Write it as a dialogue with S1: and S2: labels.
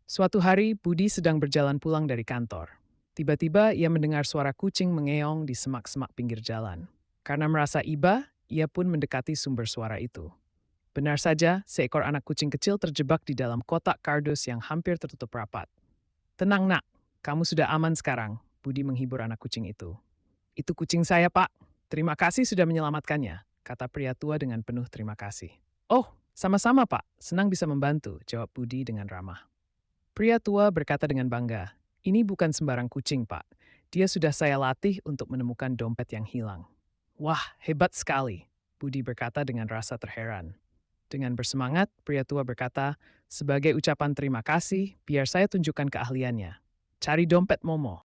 S1: Suatu hari, Budi sedang berjalan pulang dari kantor. Tiba-tiba ia mendengar suara kucing mengeong di semak-semak pinggir jalan. Karena merasa iba, ia pun mendekati sumber suara itu. Benar saja, seekor anak kucing kecil terjebak di dalam kotak kardus yang hampir tertutup rapat. "Tenang nak, kamu sudah aman sekarang," Budi menghibur anak kucing itu. "Itu kucing saya, Pak. Terima kasih sudah menyelamatkannya," kata pria tua dengan penuh terima kasih. "Oh, sama-sama, Pak. Senang bisa membantu," jawab Budi dengan ramah. Pria tua berkata dengan bangga, "Ini bukan sembarang kucing, Pak. Dia sudah saya latih untuk menemukan dompet yang hilang." "Wah, hebat sekali," Budi berkata dengan rasa terheran. Dengan bersemangat, pria tua berkata, "Sebagai ucapan terima kasih, biar saya tunjukkan keahliannya. Cari dompet Momo."